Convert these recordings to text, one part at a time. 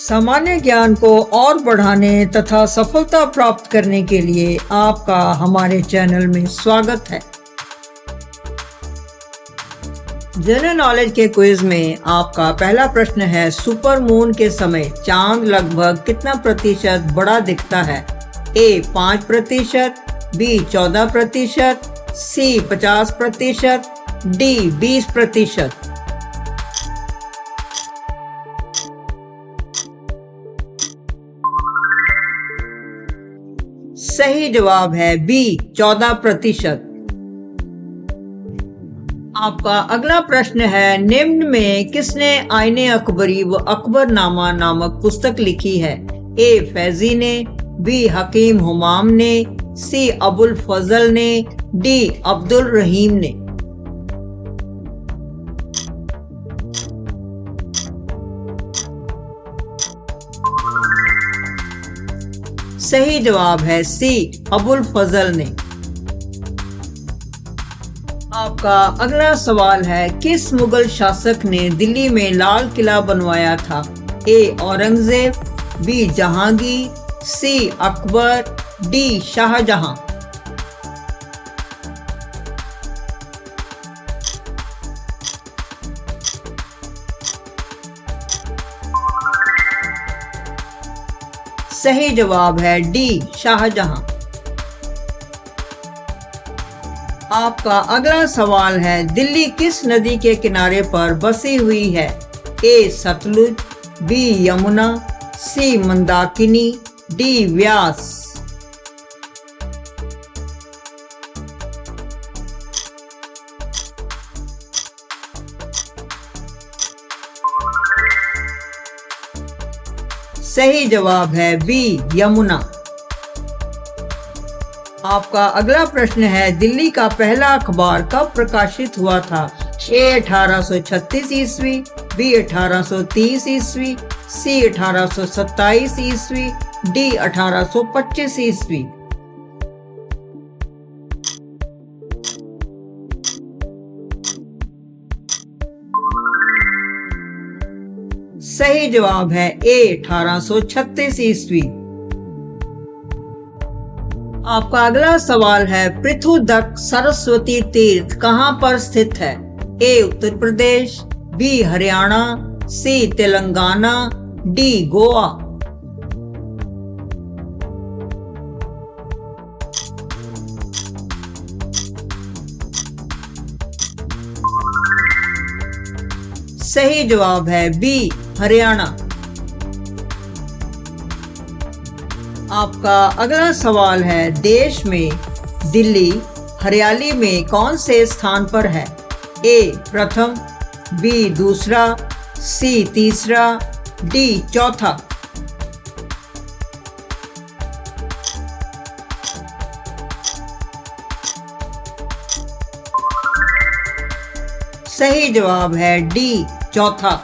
सामान्य ज्ञान को और बढ़ाने तथा सफलता प्राप्त करने के लिए आपका हमारे चैनल में स्वागत है। जनरल नॉलेज के क्विज में आपका पहला प्रश्न है, सुपर मून के समय चांद लगभग कितना प्रतिशत बड़ा दिखता है? ए 5%, बी 14%, सी 50%, डी 20%। सही जवाब है बी 14%। आपका अगला प्रश्न है, निम्न में किसने आईने अकबरी व अकबरनामा नामक पुस्तक लिखी है? ए फैजी ने, बी हकीम हुमाम ने, सी अबुल फजल ने, डी अब्दुल रहीम ने। सही जवाब है सी अबुल फजल ने। आपका अगला सवाल है, किस मुगल शासक ने दिल्ली में लाल किला बनवाया था? ए औरंगजेब, बी जहांगीर, सी अकबर, डी शाहजहां। सही जवाब है डी शाहजहां। आपका अगला सवाल है, दिल्ली किस नदी के किनारे पर बसी हुई है? ए सतलुज, बी यमुना, सी मंदाकिनी, डी व्यास। सही जवाब है बी यमुना। आपका अगला प्रश्न है, दिल्ली का पहला अखबार कब प्रकाशित हुआ था? ए 1836 ईस्वी, बी 1830 ईस्वी, सी 1827 ईस्वी, डी 1825 ईस्वी। सही जवाब है ए 1836 ईस्वी। आपका अगला सवाल है, पृथुदक सरस्वती तीर्थ कहां पर स्थित है? ए उत्तर प्रदेश, बी हरियाणा, सी तेलंगाना, डी गोवा। सही जवाब है बी हरियाणा। आपका अगला सवाल है, देश में दिल्ली हरियाली में कौन से स्थान पर है? ए प्रथम, बी दूसरा, सी तीसरा, डी चौथा। सही जवाब है डी चौथा।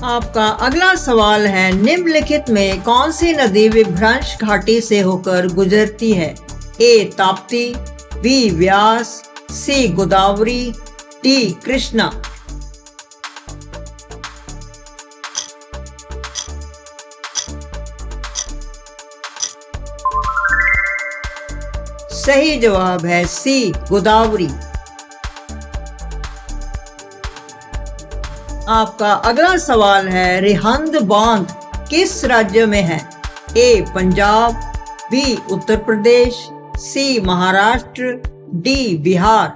आपका अगला सवाल है, निम्नलिखित में कौन सी नदी विभ्रंश घाटी से होकर गुजरती है? ए ताप्ती, बी व्यास, सी गोदावरी, डी कृष्णा। सही जवाब है सी गोदावरी। आपका अगला सवाल है, रिहंद बांध किस राज्य में है? ए पंजाब, बी उत्तर प्रदेश, सी महाराष्ट्र, डी बिहार।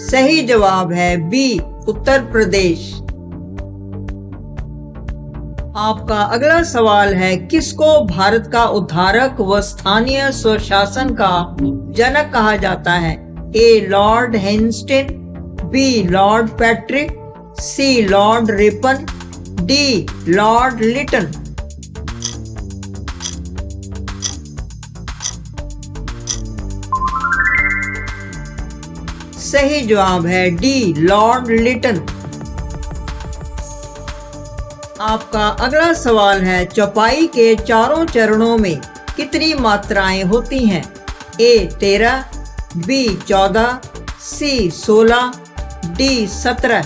सही जवाब है बी उत्तर प्रदेश। आपका अगला सवाल है, किसको भारत का उद्धारक व स्थानीय स्वशासन का जनक कहा जाता है? A Lord Hastings, B Lord Patrick, C Lord Ripon, D Lord Lytton. सही जवाब है डी लॉर्ड लिटन। आपका अगला सवाल है, चौपाई के चारों चरणों में कितनी मात्राएं होती हैं? A 13, B 14, C 16, D 17।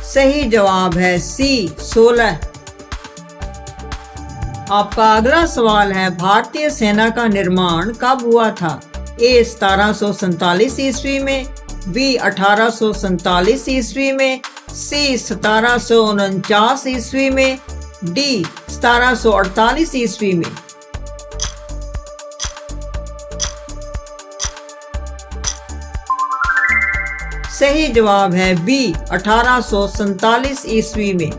सही जवाब है C 16। आपका अगला सवाल है, भारतीय सेना का निर्माण कब हुआ था? A 1747 ईस्वी में, B 1847 ईस्वी में, C 1749 ईस्वी में, D 1748 ईस्वी में। सही जवाब है B 1847 ईस्वी में।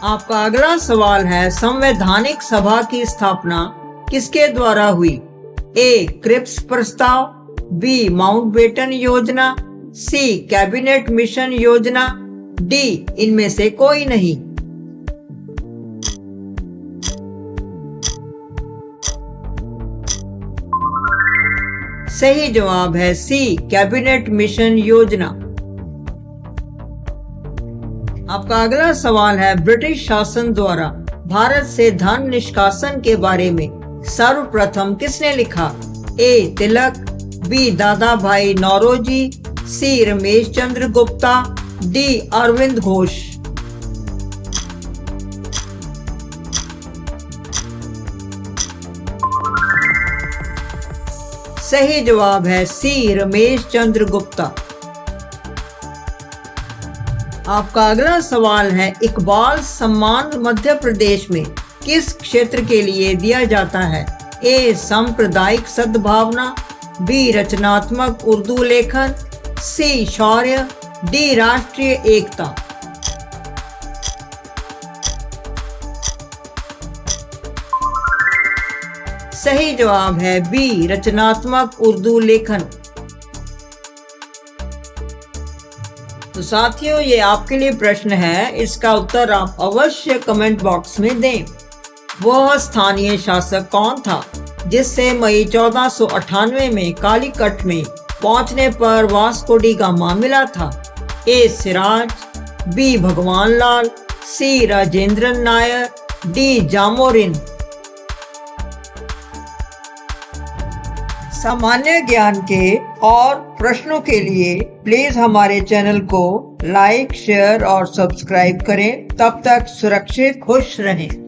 आपका अगला सवाल है, संवैधानिक सभा की स्थापना किसके द्वारा हुई? A क्रिप्स प्रस्ताव, B माउंटबेटन योजना, C कैबिनेट मिशन योजना, D इनमें से कोई नहीं। सही जवाब है C कैबिनेट मिशन योजना। आपका अगला सवाल है, ब्रिटिश शासन द्वारा भारत से धन निष्कासन के बारे में सर्वप्रथम किसने लिखा? A तिलक, B दादा भाई नौरोजी, C रमेश चंद्र गुप्ता, D अरविंद घोष। सही जवाब है C रमेश चंद्र गुप्ता। आपका अगला सवाल है, इकबाल सम्मान मध्य प्रदेश में किस क्षेत्र के लिए दिया जाता है? A सांप्रदायिक सद्भावना, B रचनात्मक उर्दू लेखन, C शौर्य, D राष्ट्रीय एकता। सही जवाब है B रचनात्मक उर्दू लेखन। तो साथियों, ये आपके लिए प्रश्न है, इसका उत्तर आप अवश्य कमेंट बॉक्स में दें। वह स्थानीय शासक कौन था जिससे मई 1498 में कालीकट में पहुंचने पर वास्को डी गामा मिला था? A सिराज, B भगवान लाल, C राजेंद्रन नायर, D जामोरिन। सामान्य ज्ञान के और प्रश्नों के लिए प्लीज हमारे चैनल को लाइक, शेयर और सब्सक्राइब करें। तब तक सुरक्षित खुश रहें।